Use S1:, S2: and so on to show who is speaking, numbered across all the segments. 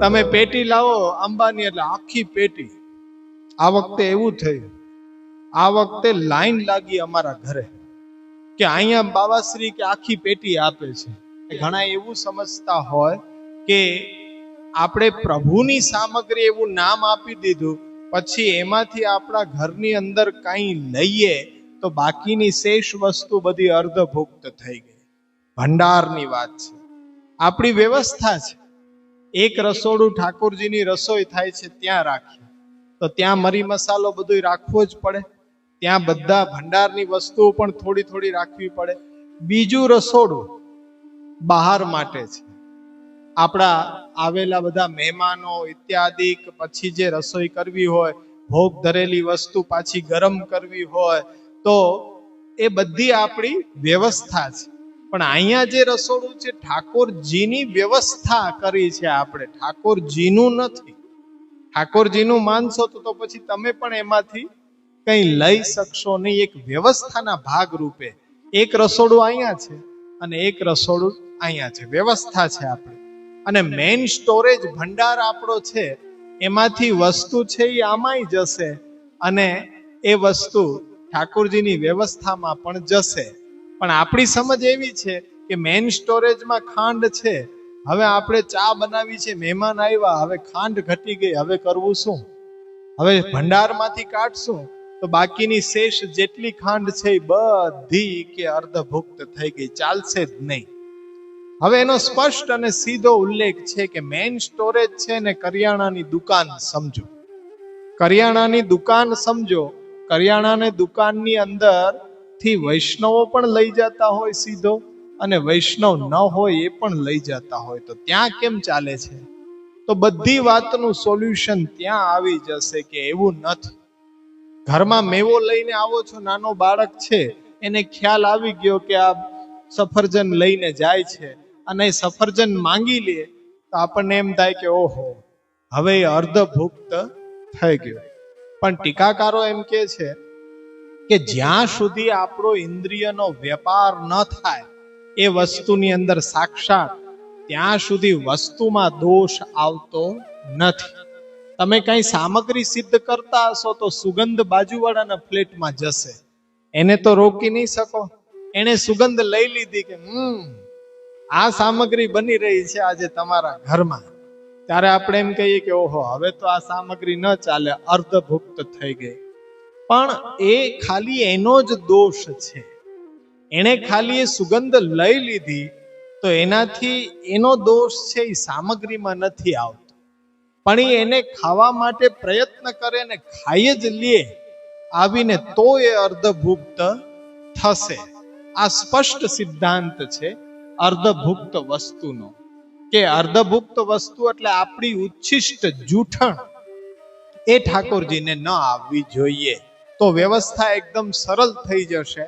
S1: તમે પેટી લાવો અંબાની એટલે આખી પેટી. આ વખતે એવું થયું, આ વખતે લાઈન લાગી અમારા ઘરે કે અહીંયા બાવાશ્રી કે આખી પેટી આપે છે. ઘણા એવું સમજતા હોય કે આપણે પ્રભુની સામગ્રી એવું નામ આપી દીધું, પછી એમાંથી આપણા ઘરની અંદર કંઈ લઈએ તો બાકીની શેષ વસ્તુ બધી અર્ધભુક્ત થઈ ગઈ. ભંડારની વાત છે, આપણી વ્યવસ્થા છે. એક રસોડું ઠાકોરજીની રસોઈ થાય છે ત્યાં રાખીએ તો ત્યાં મરી મસાલો બધું રાખવો જ પડે, ત્યાં બધા ભંડારની વસ્તુઓ પણ થોડી થોડી રાખવી પડે. બીજું રસોડું બહાર માટે છે, આપણા આવેલા બધા મહેમાનો ઇત્યાદિ, પછી જે રસોઈ કરવી હોય, ભોગ ધરેલી વસ્તુ પાછી ગરમ કરવી હોય, તો એ બધી આપણી વ્યવસ્થા છે. પણ અહીંયા જે રસોડું છે ઠાકોરજીની વ્યવસ્થા કરી છે આપણે, ઠાકોરજીનું નથી. ઠાકોરજીનું માનશો તો પછી તમે પણ એમાંથી કંઈ લઈ શકશો નહીં. એક વ્યવસ્થાના ભાગ રૂપે એક રસોડું અહીંયા છે અને એક રસોડું અહીંયા છે, વ્યવસ્થા છે આપણે. અને મેઇન સ્ટોરેજ ભંડાર આપણો છે, એમાંથી વસ્તુ છે એ આમાંય જશે અને એ વસ્તુ ઠાકોરજીની વ્યવસ્થામાં પણ જશે. પણ આપણી સમજ એવી છે કે મેઇન સ્ટોરેજમાં ખાંડ છે, હવે આપણે ચા બનાવી છે, મહેમાન આવ્યા, હવે ખાંડ ઘટી ગઈ, હવે કરવું શું? હવે ભંડારમાંથી કાઢશું તો બાકીની શેષ જેટલી ખાંડ છે એ બધી કે અર્ધભુક્ત થઈ ગઈ, ચાલશે જ નહીં. હવે એનો સ્પષ્ટ અને સીધો ઉલ્લેખ છે કે મેઇન સ્ટોરેજ છે ને કરિયાણાની દુકાન સમજો. કરિયાણાની દુકાન સમજો, કરિયાણાની દુકાનની અંદર થી વૈષ્ણવો પણ લઈ જતા હોય સીધો, અને વૈષ્ણવ ન હોય એ પણ લઈ જતા હોય. તો ત્યાં કેમ ચાલે છે? તો બધી વાતનું સોલ્યુશન ત્યાં આવી જશે કે એવું નથી. ઘરમાં મેવો લઈને આવો છો, નાનો બાળક છે, એને ખ્યાલ આવી ગયો કે આ સફરજન લઈને જાય છે અને સફરજન માંગી લે તો આપણને એમ થાય કે ઓહો, હવે એ અર્ધભુક્ત થઈ ગયો. પણ ટીકાકારો એમ કે છે કે જ્યાં સુધી આપણો ઇન્દ્રિયનો વેપાર ન થાય એ વસ્તુની અંદર સાક્ષાત, ત્યાં સુધી વસ્તુમાં દોષ આવતો નથી. તમે કઈ સામગ્રી સિદ્ધ કરતા હશો તો સુગંધ બાજુવાળાના ફ્લેટમાં જશે, એને તો રોકી નહીં શકો. એને સુગંધ લઈ લીધી કે આ સામગ્રી બની રહી છે આજે તમારા ઘરમાં, ત્યારે આપણે એમ કહીએ કે ઓહો, હવે તો આ સામગ્રી ન ચાલે, અર્ધભુક્ત થઈ ગઈ. પણ એ ખાલી એનો જ દોષ છે. એને ખાલી એ સુગંધ લઈ લીધી તો એનાથી એનો દોષ છે એ સામગ્રીમાં નથી આવતો. પણ એને ખાવા માટે પ્રયત્ન કરે ને ખાઈ જ લે આવીને તો એ અર્ધભુક્ત થશે. આ સ્પષ્ટ સિદ્ધાંત છે અર્ધભુક્ત વસ્તુનો, કે અર્ધભુક્ત વસ્તુ એટલે આપણી ઉચ્છિષ્ટ જૂઠણ એ ઠાકોરજીને ન આવવી જોઈએ. તો વ્યવસ્થા એકદમ સરળ થઈ જશે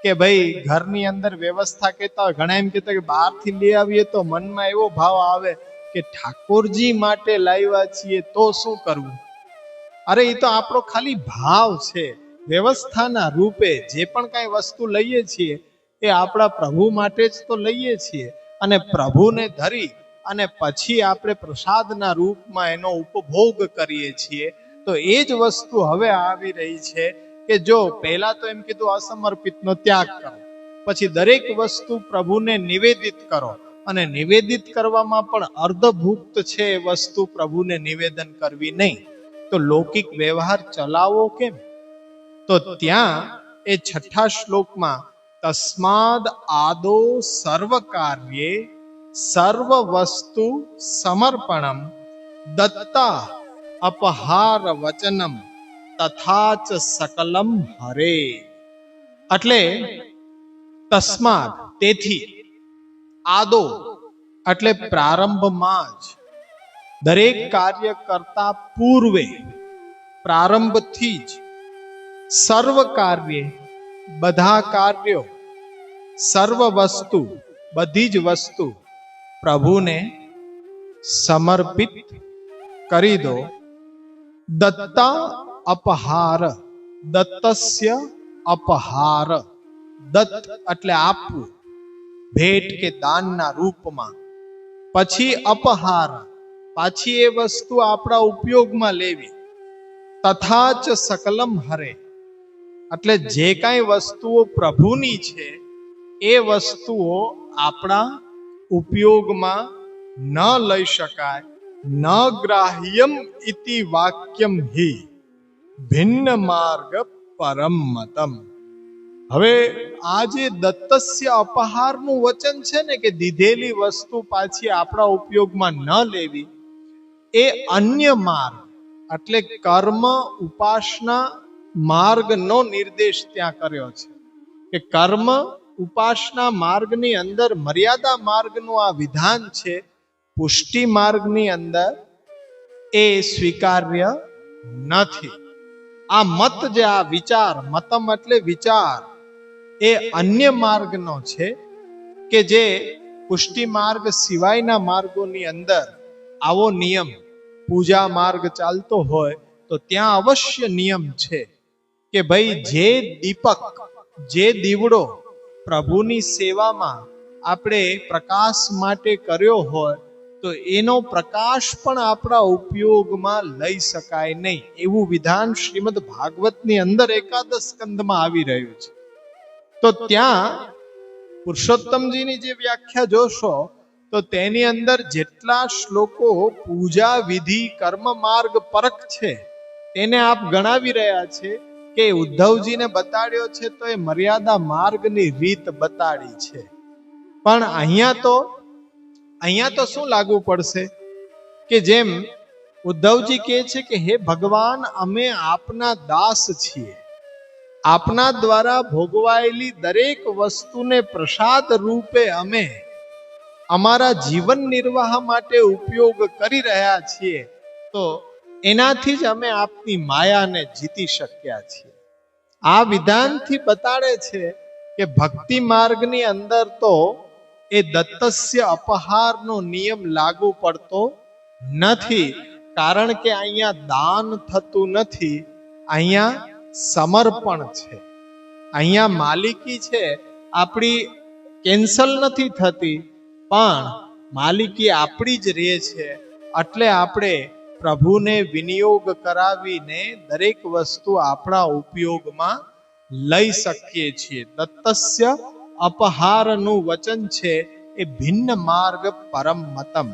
S1: કે ભાઈ ઘરની અંદર વ્યવસ્થા કહેતા હોય, ઘણા એમ કહેતા કે બહારથી લઈ આવીએ તો મનમાં એવો ભાવ આવે કે ઠાકોરજી માટે લાવ્યા છીએ તો શું કરવું? અરે એ તો આપણો ખાલી ભાવ છે. વ્યવસ્થાના રૂપે જે પણ કાંઈ વસ્તુ લઈએ છીએ એ આપણા પ્રભુ માટે જ તો લઈએ છીએ, અને પ્રભુને ધરી અને પછી આપણે પ્રસાદના રૂપમાં એનો ઉપભોગ કરીએ છીએ. તો એ જ વસ્તુ હવે આવી રહી છે કે જો પહેલા તો એમ કીધું અસમર્પિતનો ત્યાગ કરો, પછી દરેક વસ્તુ પ્રભુને નિવેદિત કરો, અને નિવેદિત કરવામાં પણ અર્ધભુક્ત છે એ વસ્તુ પ્રભુને નિવેદન કરવી નહીં. તો લૌકિક વ્યવહાર ચલાવો કેમ? તો ત્યાં એ 6થા શ્લોકમાં તસ્માદ આદો સર્વ કાર્યે સર્વ વસ્તુ સમર્પણમ દત્તા અપહાર વચનમ તથાચ સકલમ હરે. એટલે તસ્માદ તેથી, આદો એટલે પ્રારંભમાં જ, દરેક કાર્ય કરતા પૂર્વે પ્રારંભથી જ, સર્વ કાર્ય બધા કાર્યો, સર્વ વસ્તુ બધી જ વસ્તુ પ્રભુને સમર્પિત કરી દો. દત્તા અપહાર, દત્તસ્ય અપહાર, દત્ત એટલે આપવું, ભેટ કે દાનના રૂપમાં, પછી અપહાર, પાછી એ વસ્તુ આપણા ઉપયોગમાં લેવી. તથા ચ સકલમ હરે, એટલે જે કાંઈ વસ્તુઓ પ્રભુની છે એ વસ્તુઓ આપણા ઉપયોગમાં ન લઈ શકાય. ન ગ્રાહ્યમ ઇતિ વાક્યમ હિ ભિન્ન માર્ગ પરમ મતમ. હવે આ જે દત્તસ્ય અપહારનું વચન છે ને, કે દીધેલી વસ્તુ પાછી આપણા ઉપયોગમાં ન લેવી, એ અન્ય માર્ગ એટલે કર્મ ઉપાસના માર્ગનો નિર્દેશ ત્યાં કર્યો છે. કે કર્મ ઉપાસના માર્ગની અંદર મર્યાદા માર્ગનું આ વિધાન છે, પુષ્ટિ માર્ગની અંદર એ સ્વીકાર્ય નથી. આ મત જે આ વિચાર, મતમ એટલે વિચાર, એ અન્ય માર્ગનો છે કે જે પુષ્ટિ માર્ગ સિવાયના માર્ગોની અંદર આવો નિયમ, પૂજા માર્ગ ચાલતો હોય તો ત્યાં અવશ્ય નિયમ છે કે ભાઈ જે દીપક, જે દીવડો પ્રભુની સેવામાં આપણે પ્રકાશ માટે કર્યો હોય તો એનો પ્રકાશ પણ આપણા ઉપયોગમાં લઈ શકાય નહીં, એવું વિધાન શ્રીમદ ભાગવતની અંદર એકાદશ સ્કંદમાં આવી રહ્યું છે. તો ત્યાં પુરુષોત્તમજીની જે વ્યાખ્યા જોશો તો તેની અંદર જેટલા શ્લોકો પૂજા વિધિ કર્મ માર્ગ પરક છે તેને આપ ગણાવી રહ્યા છે કે ઉદ્ધવજીને બતાડ્યો છે તો એ મર્યાદા માર્ગની રીત બતાડી છે. પણ અહીંયા તો શું લાગુ પડશે કે જેમ ઉદ્ધવજી કહે છે કે હે ભગવાન, અમે આપના દાસ છીએ, આપના દ્વારા ભોગવાયેલી દરેક વસ્તુને પ્રસાદ રૂપે અમે અમારા જીવન નિર્વાહ માટે ઉપયોગ કરી રહ્યા છીએ, તો એનાથી જ અમે આપની માયાને જીતી શક્યા છીએ. આ વિધાનથી બતાડે છે કે ભક્તિ માર્ગની અંદર તો એ દત્તસ્ય અપહારનો નિયમ લાગુ પડતો નથી, કારણ કે અહીંયા દાન થતું નથી, અહીંયા સમર્પણ છે, અહીંયા માલિકી છે આપણી કેન્સલ નથી થતી, પણ માલિકી આપણી જ રહે છે. એટલે આપણે પ્રભુને વિનિયોગ કરાવીને દરેક વસ્તુ આપણા ઉપયોગમાં લઈ શકીએ છીએ. દત્તસ્ય અપહારનું વચન છે એ ભિન્ન માર્ગ પરમ મતમ,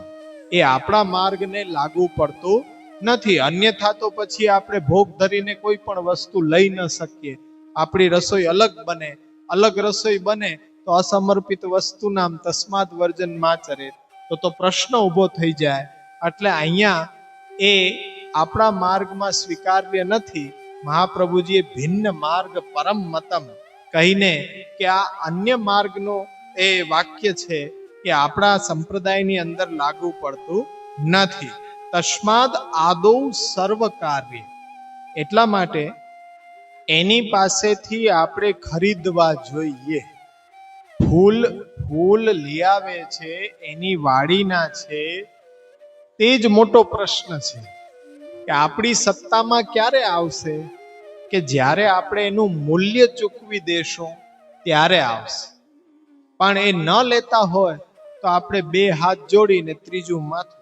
S1: એ આપણા માર્ગને લાગુ પડતું નથી. અન્યથા તો પછી આપણે ભોગ ધરીને કોઈ પણ વસ્તુ લઈ ન શકીએ. આપણી રસોઈ અલગ બને, અલગ રસોઈ બને તો અસમર્પિત વસ્તુ નામ તસ્માદ વર્જન માચરે, તો પ્રશ્ન ઊભો થઈ જાય. એટલે અહીંયા એ આપણા માર્ગમાં સ્વીકાર્ય નથી. મહાપ્રભુજીએ ભિન્ન માર્ગ પરમ મતમ કહીને કે આ અન્ય માર્ગનો એ વાક્ય છે કે આપણા સંપ્રદાયની અંદર લાગુ પડતું નથી. તસ્માદ આદૌ સર્વ કાર્ય, એટલા માટે એની પાસેથી આપણે ખરીદવા જોઈએ. ફૂલ લઈ આવે છે, એની વાડીના છે, તે જ મોટો પ્રશ્ન છે કે આપણી સત્તામાં ક્યારે આવશે કે જ્યારે આપણે એનું મૂલ્ય ચૂકવી દેશું ત્યારે આવશે. પણ એ ન લેતા હોય તો આપણે બે હાથ જોડીને ત્રીજું માથું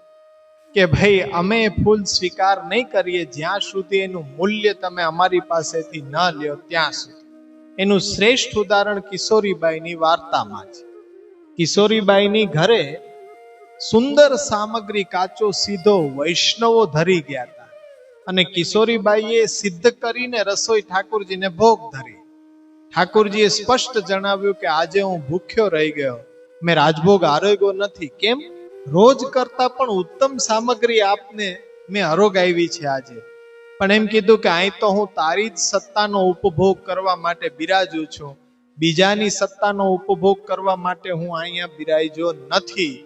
S1: કે ભાઈ અમે ફૂલ સ્વીકાર નહીં કરીએ જ્યાં સુધી એનું મૂલ્ય તમે અમારી પાસેથી ન લ્યો ત્યાં સુધી. એનું શ્રેષ્ઠ ઉદાહરણ કિશોરીબાઈની વાર્તામાં છે. કિશોરીબાઈની ઘરે સુંદર સામગ્રી, કાચો સીધો વૈષ્ણવો ધરી ગયા હતા અને કિશોરીબાઈએ સિદ્ધ કરીને રસોઈ ઠાકોરજીને ભોગ ધરી. ઠાકોરજીએ સ્પષ્ટ જણાવ્યું કે આજે હું ભૂખ્યો રહી ગયો, મેં રાજભોગ આરોગ્યો નથી. કેમ? રોજ કરતા પણ ઉત્તમ સામગ્રી આપને મેં આરોગાવી છે આજે. પણ એમ કીધું કે અહીં તો હું તારી જ સત્તાનો ઉપભોગ કરવા માટે બિરાજું છું, બીજાની સત્તાનો ઉપભોગ કરવા માટે હું અહીંયા બિરાજો નથી.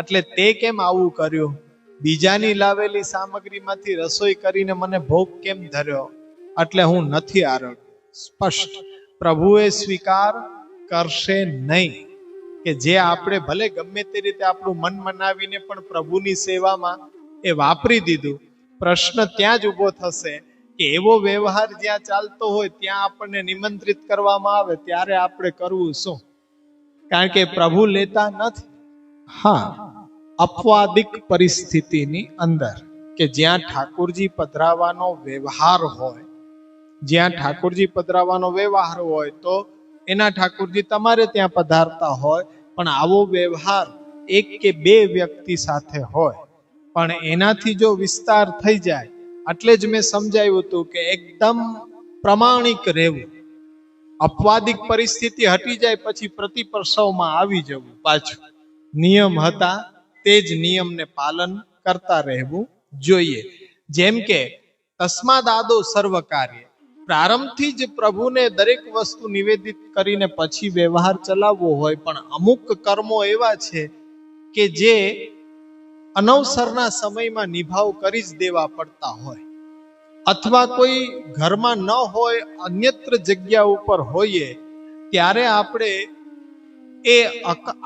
S1: એટલે તે કેમ આવું કર્યું? બીજાની લાવેલી સામગ્રીમાંથી રસોઈ કરીને મને ભોગ કેમ ધર્યો? એટલે હું નથી આરોગ્ય. સ્પષ્ટ પ્રભુએ સ્વીકાર કરશે નહીં કે જે આપણે ભલે ગમે તે રીતે આપણું મન મનાવીને પણ પ્રભુની સેવામાં એ વાપરી દીધું. પ્રશ્ન ત્યાં જ ઊભો થશે કે એવો વ્યવહાર જ્યાં ચાલતો હોય ત્યાં આપણને નિમંત્રિત કરવામાં આવે ત્યારે આપણે કરવું શું? કારણ કે પ્રભુ લેતા નથી. હા, અપવાદિક પરિસ્થિતિની અંદર કે જ્યાં ઠાકોરજી પધરાવાનો વ્યવહાર હોય, જ્યાં ઠાકોરજી પધરાવાનો વ્યવહાર હોય તો એના ઠાકોરજી તમારે ત્યાં પધારતા હોય, પણ આવો વ્યવહાર એક કે બે વ્યક્તિ સાથે હોય, પણ એનાથી જો વિસ્તાર થઈ જાય, એટલે જ મેં સમજાવ્યું હતું કે એકદમ પ્રમાણિક રહેવું. અપવાદિક પરિસ્થિતિ હટી જાય પછી પ્રતિપ્રસવમાં આવી જવું, પાછું નિયમ હતા તે જ નિયમને પાલન કરતા રહેવું જોઈએ. જેમ કે તસ્માદ આદો સર્વ કાર્ય, પ્રારંભથી જ પ્રભુને દરેક વસ્તુ નિવેદિત કરીને પછી વ્યવહાર ચલાવવો હોય, પણ અમુક કર્મો એવા છે કે જે અનવસરના સમયમાં નિભાવ કરી જ દેવા પડતા હોય, અથવા કોઈ ઘરમાં ન હોય, અન્યત્ર જગ્યા ઉપર હોઈએ, ત્યારે આપણે એ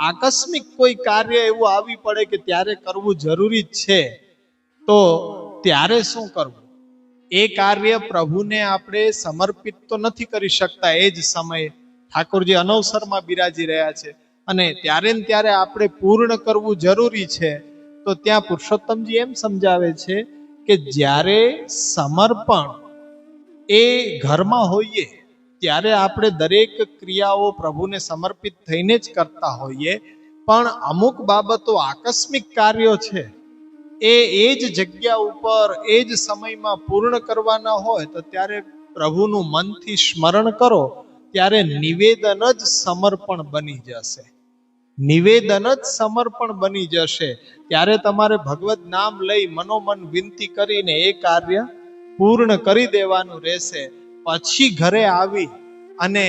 S1: આકસ્મિક કોઈ કાર્ય એવું આવી પડે કે ત્યારે કરવું જરૂરી જ છે, તો ત્યારે શું કરવું? એ કાર્ય પ્રભુને આપણે સમર્પિત તો નથી કરી શકતા એ જ સમયે. ઠાકોરજી અનવસરમાં બિરાજી રહ્યા છે અને ત્યારે ને ત્યારે આપણે પૂર્ણ કરવું જરૂરી છે. તો ત્યાં પુરુષોત્તમજી એમ સમજાવે છે કે જ્યારે સમર્પણ એ ઘરમાં હોઈએ ત્યારે આપણે દરેક ક્રિયાઓ પ્રભુને સમર્પિત થઈને જ કરતા હોઈએ, પણ અમુક બાબતો આકસ્મિક કાર્યો છે એ જ જગ્યા ઉપર એ જ સમયમાં પૂર્ણ કરવાના હોય, તો ત્યારે પ્રભુનું મનથી સ્મરણ કરો, ત્યારે નિવેદન જ સમર્પણ બની જશે. નિવેદન જ સમર્પણ બની જશે. ત્યારે તમારે ભગવત નામ લઈ મનોમન વિનંતી કરીને એ કાર્ય પૂર્ણ કરી દેવાનું રહેશે. પછી ઘરે આવી અને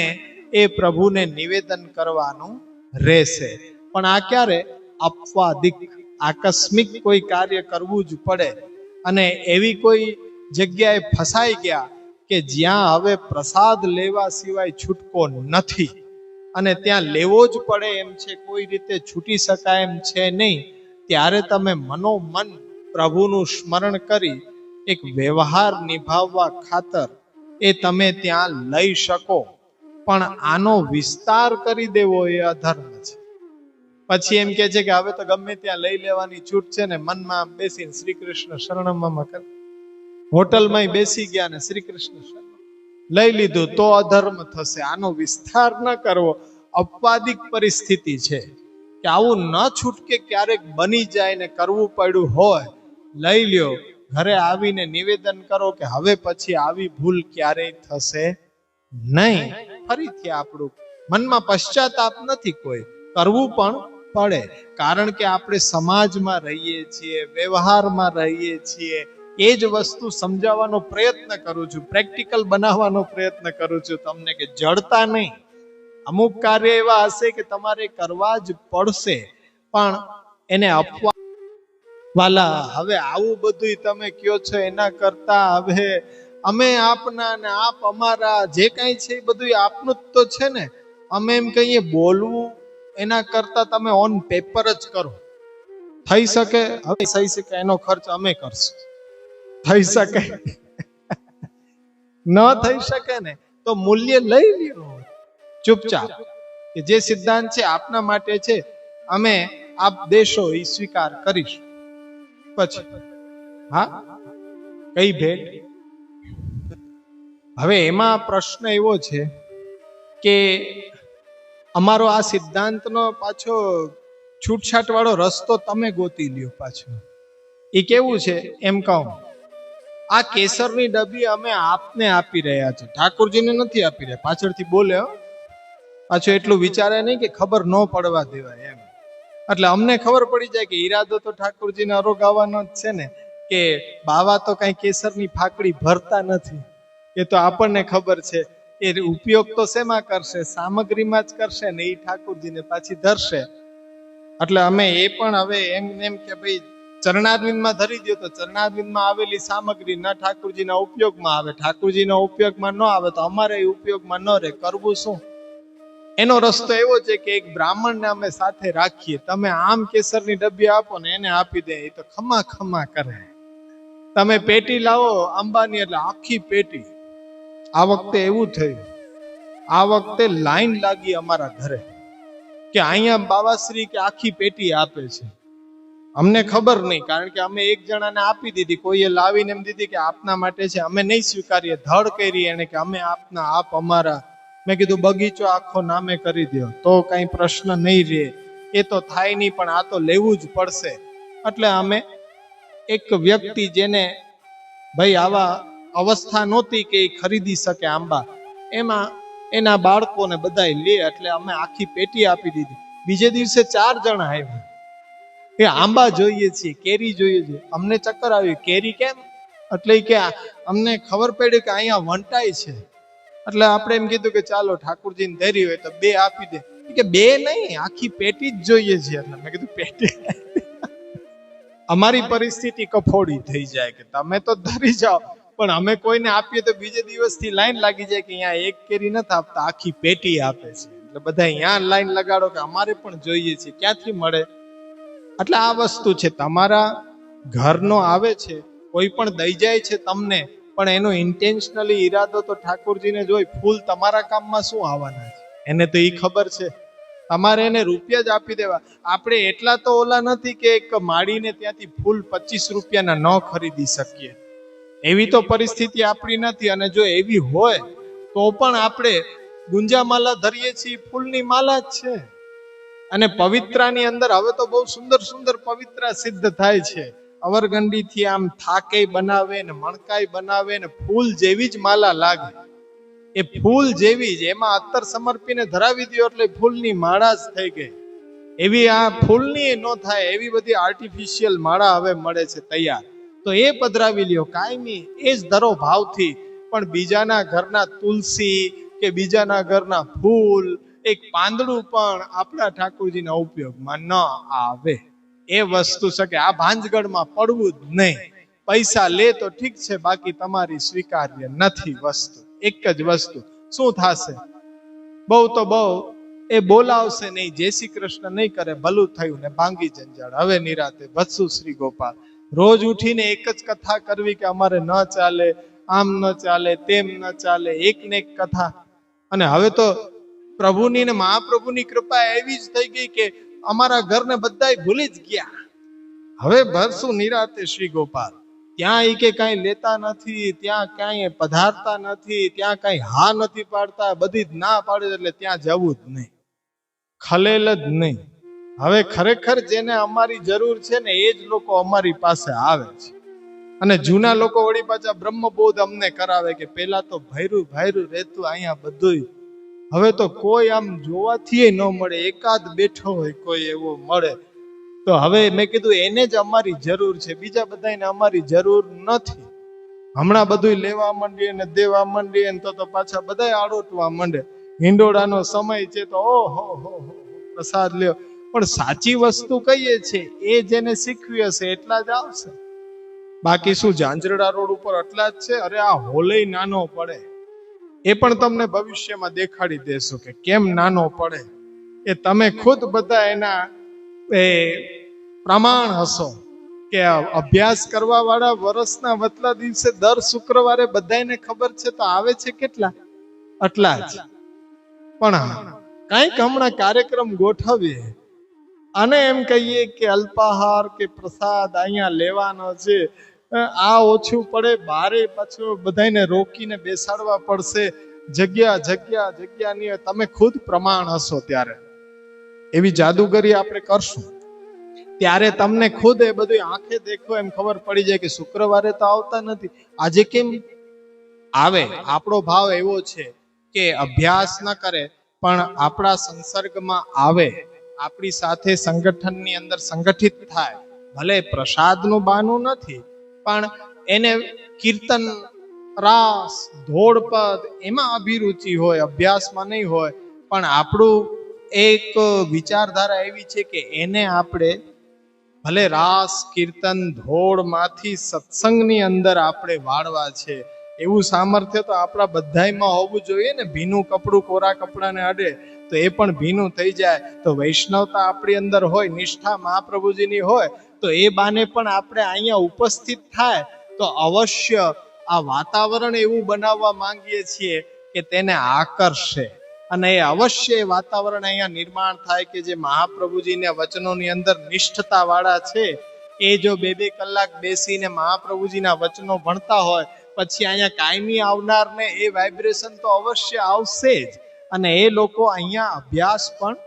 S1: એ પ્રભુને નિવેદન કરવાનું રહેશે. પણ આ ક્યારે? અપવાદિક, આકસ્મિક કોઈ કાર્ય કરવું જ પડે અને એવી કોઈ જગ્યાએ ફસાઈ ગયા કે જ્યાં હવે પ્રસાદ લેવા સિવાય છૂટકો નથી અને ત્યાં લેવો જ પડે એમ છે, કોઈ રીતે છૂટી શકાય એમ છે નહીં, ત્યારે તમે મનોમન પ્રભુનું સ્મરણ કરી એક વ્યવહાર નિભાવવા ખાતર એ તમે ત્યાં લઈ શકો. પણ આનો વિસ્તાર કરી દેવો એ અધર્મ છે. પછી એમ કે છે કે હવે તો ગમે ત્યાં લઈ લેવાની છૂટ છે ને, મનમાં બેસીને શ્રી કૃષ્ણ શરણમાં કર, હોટલમાં બેસી ગયા ને શ્રી કૃષ્ણ શરણ લઈ લીધું તો અધર્મ થશે. આનો વિસ્તાર ન કરવો અપવાદિક પરિસ્થિતિ છે કે આવું ન છૂટકે ક્યારેક બની જાય ને કરવું પડ્યું હોય, લઈ લ્યો, ઘરે આવીને નિવેદન કરો કે હવે પછી આવી ભૂલ ક્યારેય થશે નહીં. ફરીથી આપણું મનમાં પશ્ચાતાપ નથી, કોઈ કરવું પણ પડે, કારણ કે આપણે સમાજમાં રહીએ છીએ, વ્યવહારમાં રહીએ છીએ. એ જ વસ્તુ સમજાવવાનો પ્રયત્ન કરું છું, પ્રેક્ટિકલ બનાવવાનો પ્રયત્ન કરું છું તમને, કે જડતા નહીં. અમુક કાર્ય એવા હશે કે તમારે કરવા જ પડશે, પણ એને અપવા વાલા હવે આવું બધું તમે કયો છો એના કરતા હવે અમે આપના ને આપ અમારા, જે કઈ છે એ બધું આપનું જ તો છે ને. અમે એમ કહીએ બોલવું એના કરતા તમે ઓન પેપર જ કરો. થઈ શકે, હવે થઈ શકે એનો ખર્ચ અમે કરશું. થઈ શકે ન થઈ શકે ને તો મૂલ્ય લઈ લ્યો ચૂપચાપ, કે જે સિદ્ધાંત છે આપના માટે છે, અમે આપ દેશો એ સ્વીકાર કરીશું. પછી હા કઈ ભેટ? હવે એમાં પ્રશ્ન એવો છે કે અમારો આ સિદ્ધાંતનો પાછો છૂટછાટ વાળો રસ્તો તમે ગોતી લ્યો. પાછો એ કેવું છે એમ કહું, આ કેસરની ડબ્બી અમે આપને આપી રહ્યા છે, ઠાકોરજીને નથી આપી રહ્યા. પાછળથી બોલે પાછું એટલું વિચારે નહીં કે ખબર ન પડવા દેવાય એમ. એટલે અમને ખબર પડી જાય કે ઈરાદો તો ઠાકોરજીને અરોગાવાનો જ છે ને, કે બાવા તો કઈ કેસરની ફાકડી ભરતા નથી. એ તો આપણને ખબર છે. એ ઉપયોગ તો શેમાં કરશે? સામગ્રીમાં જ કરશે ને, એ ઠાકોરજીને પાછી ધરશે. એટલે અમે એ પણ હવે એમ કે ભાઈ ચરણારવિંદમાં ધરી દો, તો ચરણારવિંદમાં આવેલી સામગ્રી ના ઠાકોરજીના ઉપયોગમાં આવે, ઠાકોરજીના ઉપયોગમાં ન આવે તો અમારે ઉપયોગમાં ન રહે. કરવું શું? એનો રસ્તો એવો છે કે એક બ્રાહ્મણને અમે સાથે રાખીએ. તમે આમ કેસરની ડબ્બી આપો ને એને આપી દે, એ તો ખમા ખમા કરે. તમે પેટી લાવો અંબાની એટલે આખી પેટી. આ વખતે એવું થયું, આ વખતે લાઈન લાગી અમારા ઘરે કે અહીંયા બાવાશ્રી કે આખી પેટી આપે છે. અમને ખબર નહીં, કારણ કે અમે એક જણાને આપી દીધી, કોઈએ લાવીને એમ દીધી કે આપના માટે છે, અમે નહીં સ્વીકારીએ. ધડ કરી એને કે અમે આપના, આપ અમારા. મેં કીધું બગીચો આખો નામે કરી દો તો કઈ પ્રશ્ન નહીં રહે, એ તો થાય નહીં, પણ આ તો લેવું જ પડશે. એટલે અમે એક વ્યક્તિ જેને ભાઈ આવા અવસ્થા નહોતી કે એ ખરીદી શકે આંબા, એમાં એના બાળકોને બધાય લે, એટલે અમે આખી પેટી આપી દીધી. બીજે દિવસે 4 જણા આવ્યા, એ આંબા જોઈએ છીએ, કેરી જોઈએ છે. અમને ચક્કર આવ્યું, કેરી કેમ? એટલે કે અમને ખબર પડી કે અહીંયા વંટાય છે. એટલે આપણે એમ કીધું કે ચાલો ઠાકુરજીને ધરી હોય તો 2 આપી દે. કે 2 નહીં, આખી પેટી જ જોઈએ છે. એટલે મેં કીધું પેટી અમારી પરિસ્થિતિ કફોડી થઈ જાય કે તમે તો ધરી જાઓ, પણ અમે કોઈને આપીએ તો બીજે દિવસથી લાઈન લાગી જાય કે અહીંયા એક કેરી નથી આપતા, આખી પેટી આપે છે. એટલે બધા અહીંયા લાઈન લગાડો કે અમારે પણ જોઈએ છે. ક્યાંથી મળે? એટલે આ વસ્તુ છે, તમારા ઘરનો આવે છે, કોઈ પણ દઈ જાય છે તમને, પણ એનો ઇન્ટેન્શનલી ઈરાદો તો ઠાકોરજીને જોઈ. ફૂલ તમારા કામમાં શું આવવાના છે એને તો એ ખબર છે. તમારે એને રૂપિયા જ આપી દેવા. આપણે એટલા તો ઓલા નથી કે એક માળીને ત્યાંથી ફૂલ 25 રૂપિયાના ન ખરીદી શકીએ, એવી તો પરિસ્થિતિ આપણી નથી. અને જો એવી હોય તો પણ આપણે ગુંજામાલા ધરીએ છીએ, ફૂલની માલા જ છે. અને પવિત્રાની અંદર હવે તો બહુ સુંદર સુંદર પવિત્રા સિદ્ધ થાય છે. અવરગંડીથી આમ થાકે બનાવે ને મણકાઈ બનાવે ને ફૂલ જેવી જ માલા લાગે, એ ફૂલ જેવી જ. એમાં અત્તર સમર્પીને ધરાવી દો એટલે ફૂલની માળા જ થઈ ગઈ. એવી આ ફૂલની ન થાય એવી બધી આર્ટિફિશિયલ માળા હવે મળે છે તૈયાર. તો એ પધરાવી લ્યો કાયમી, એ જ ધરો ભાવથી. પણ બીજાના ઘરના તુલસી કે બીજાના ઘરના ફૂલ, એક પાંદડું પણ આપણા ઠાકોરજીના ઉપયોગમાં ન આવે. એ વસ્તુ છે કે આ ભાંજગઢમાં પડવું જ નહીં. પૈસા લે તો ઠીક છે, બાકી તમારી સ્વીકાર્ય નથી વસ્તુ. એક જ વસ્તુ શું થશે? બહુ તો બહુ એ બોલાવશે નહીં, જય શ્રી કૃષ્ણ નહીં કરે, ભલું થયું ને ભાંગી જંજાળ. હવે નિરાતે ભજશું શ્રી ગોપાલ. રોજ ઉઠીને એક જ કથા કરવી કે અમારે ન ચાલે, આમ ન ચાલે, તેમ ન ચાલે, એક ને એક કથા. અને હવે તો પ્રભુની ને મહાપ્રભુની કૃપા એવી જ થઈ ગઈ કે અમારા ઘરને બધાય ભૂલી જ ગયા. હવે ભરશું નિરાતે શ્રી ગોપાલ. ત્યાં એ કે કાંઈ લેતા નથી, ત્યાં કાંઈ પધારતા નથી, ત્યાં કાંઈ હા નથી પાડતા, બધી જ ના પાડે, એટલે ત્યાં જવું જ નહીં, ખલેલ જ નહીં. હવે ખરેખર જેને અમારી જરૂર છે ને એ જ લોકો અમારી પાસે આવે છે. અને જૂના લોકો વળી પાછા બ્રહ્મબોધ અમને કરાવે કે પેલા તો ભાયરું ભાયરું રહેતું અહીંયા બધું. હવે તો કોઈ આમ જોવાથી ન મળે, એકાદ બેઠો હોય કોઈ એવો મળે. તો હવે મેં કીધું એને જ અમારી જરૂર છે, બીજા બધાને અમારી જરૂર નથી. હમણાં બધું લેવા માંડીએ ને દેવા માંડીએ ને તો પાછા બધા આડોટવા માંડે. હિંડોળાનો સમય છે તો ઓહો હો પ્રસાદ લ્યો. પણ સાચી વસ્તુ કહીએ છે એ જેને શીખવી હશે એટલા જ આવશે. બાકી શું ઝાંઝરડા રોડ ઉપર એટલા જ છે? અરે આ હોલે નાનો પડે, એ પણ તમને ભવિષ્યમાં દેખાડી દેશું કે કેમ નાનો પડે. એ તમે ખુદ બધા એના પ્રમાણ હશો કે અભ્યાસ કરવા વાળા વર્ષના વતલા દિવસે દર શુક્રવારે બધાને ખબર છે તો આવે છે કેટલા? આટલા જ. પણ કઈક હમણાં કાર્યક્રમ ગોઠવીએ અને એમ કહીએ કે અલ્પાહાર કે પ્રસાદ અહીંયા લેવાનો છે, આ ઓછું પડે, બારે પાછું બધાને રોકીને બેસાડવા પડશે. જગ્યા ની તમે ખુદ પ્રમાણ હશો. ત્યારે એવી જાદુગરી આપણે કરશું ત્યારે તમને ખુદ એ બધું આંખે દેખો એમ ખબર પડી જાય કે શુક્રવારે તો આવતા નથી, આજે કેમ આવે. આપણો ભાવ એવો છે કે અભ્યાસ ન કરે પણ આપણા સંસર્ગમાં આવે, આપણી સાથે સંગઠનની અંદર સંગઠિત થાય. ભલે પ્રસાદનું બાનું નથી, પણ એને કીર્તન, રાસ, ધોળપદ એમાં અભિરુચિ હોય, અભ્યાસમાં નહીં હોય. પણ આપણું એક વિચારધારા એવી છે કે એને આપણે ભલે રાસ, કીર્તન, ધોળમાંથી સત્સંગની અંદર આપણે વાળવા છે. એવું સામર્થ્ય તો આપણા બધાયમાં હોવું જોઈએ ને. ભીનું કપડું કોરા કપડાને અડે તો એ પણ ભીનું થઈ જાય. તો વૈષ્ણવતા આપણી અંદર હોય, નિષ્ઠા મહાપ્રભુજીની હોય, તો એ બાને પણ આપણે અહીંયા ઉપસ્થિત થાય તો અવશ્ય આ વાતાવરણ એવું બનાવવા માંગીએ છીએ કે તેને આકર્ષે. અને એ અવશ્ય વાતાવરણ અહીંયા નિર્માણ થાય કે જે મહાપ્રભુજીના વચનોની અંદર નિષ્ઠતા વાળા છે એ જો 2-2 કલાક બેસીને મહાપ્રભુજીના વચનો ભણતા હોય, પછી અહીંયા કાયમી આવનારને એ વાઇબ્રેશન તો અવશ્ય આવશે જ, અને એ લોકો અહીંયા અભ્યાસ પણ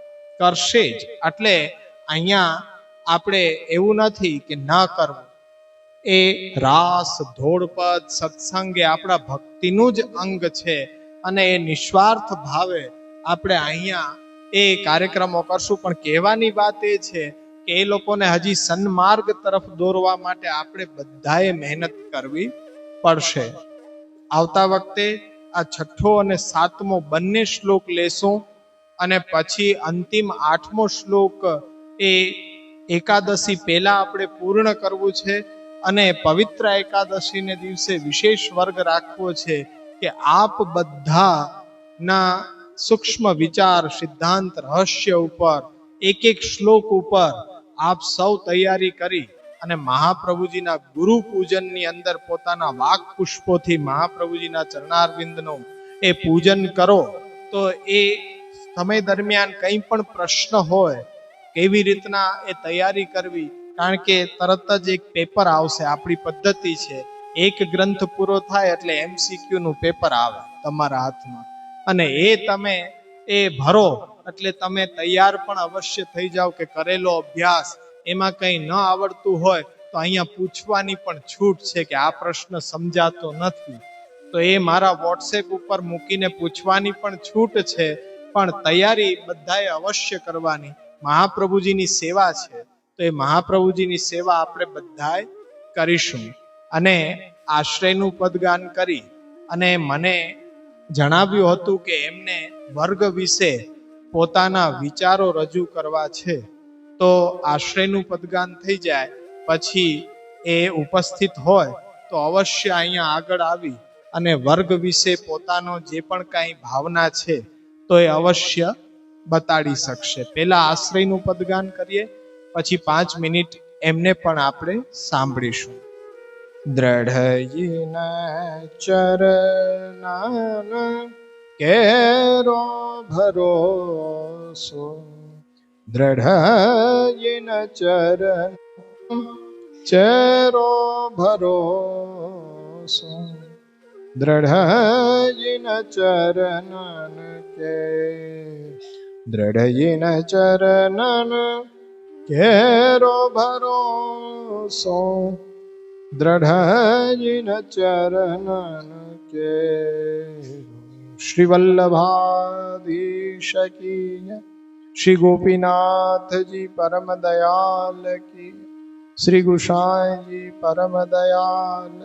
S1: કરશે જ. એટલે અહીંયા આપણે એવું નથી કે ન કરવું. એ રાસ ધોળપદ સત્સંગ એ આપણા ભક્તિનું જ અંગ છે, અને એ નિસ્વાર્થ ભાવે આપણે અહીંયા એ કાર્યક્રમો કરશું. પણ કહેવાની વાત એ છે કે એ લોકોને હજી સન્માર્ગ તરફ દોરવા માટે આપણે બધાએ મહેનત કરવી પડશે. આવતા વખતે આ 6ઠ્ઠો અને 7મો બંને શ્લોક લેશું, અને પછી અંતિમ 8મો શ્લોક એ એકાદશી પહેલા આપણે પૂર્ણ કરવું છે. અને પવિત્ર એકાદશીને દિવસે વિશેષ વર્ગ રાખવો છે કે આપ બધાના સૂક્ષ્મ વિચાર, સિદ્ધાંત, રહસ્ય ઉપર એક શ્લોક ઉપર આપ સૌ તૈયારી કરી અને મહાપ્રભુજીના ગુરુ પૂજનની અંદર પોતાના વાક પુષ્પોથી મહાપ્રભુજીના ચરણારવિંદનું એ પૂજન કરો. તો એ સમય દરમિયાન કંઈ પણ પ્રશ્ન હોય, કેવી રીતના એ તૈયારી કરવી, કારણ કે તરત જ એક પેપર આવશે. આપણી પદ્ધતિ છે, એક ગ્રંથ પૂરો થાય એટલે MCQ નું પેપર આવે તમારા હાથમાં, અને એ તમે એ ભરો એટલે તમે તૈયાર પણ અવશ્ય થઈ જાઓ કે કરેલો અભ્યાસ. એમાં કંઈ ન આવડતું હોય તો અહીંયા પૂછવાની પણ છૂટ છે કે આ પ્રશ્ન સમજાતો નથી, તો એ મારા WhatsApp ઉપર મૂકીને પૂછવાની પણ છૂટ છે. પણ તૈયારી બધાએ અવશ્ય કરવાની. મહાપ્રભુજીની સેવા છે, તો એ મહાપ્રભુજીની સેવા આપણે બધાએ કરીશું. અને આશ્રયનું પદગાન કરી અને મને જણાવ્યું હતું કે એમને વર્ગ વિશે પોતાના વિચારો રજૂ કરવા છે. તો આશ્રયનું પદગાન થઈ જાય પછી એ ઉપસ્થિત હોય તો અવશ્ય અહીંયા આગળ આવી અને વર્ગ વિશે પોતાનો જે પણ કાંઈ ભાવના છે તો એ અવશ્ય બતાડી શકશે. પહેલા આશ્રયનું પદગાન કરીએ, પછી 5 મિનિટ એમને પણ આપણે સાંભળીશું. દ્રઢયિન ચરનાન કેરો ભરોસો, દ્રઢયિન ચરણ ચેરો ભરોસો, દ્રઢયિન ચરનન કે, દ્રઢયિન ચરનન કેરો ભરોસો, દ્રઢયિન ચરનન કે. શ્રી વલ્લભાધીશ કી, શ્રી ગોપીનાથજી પરમ દયાલ કી, શ્રી ગુસાઈજી પરમ દયાલ.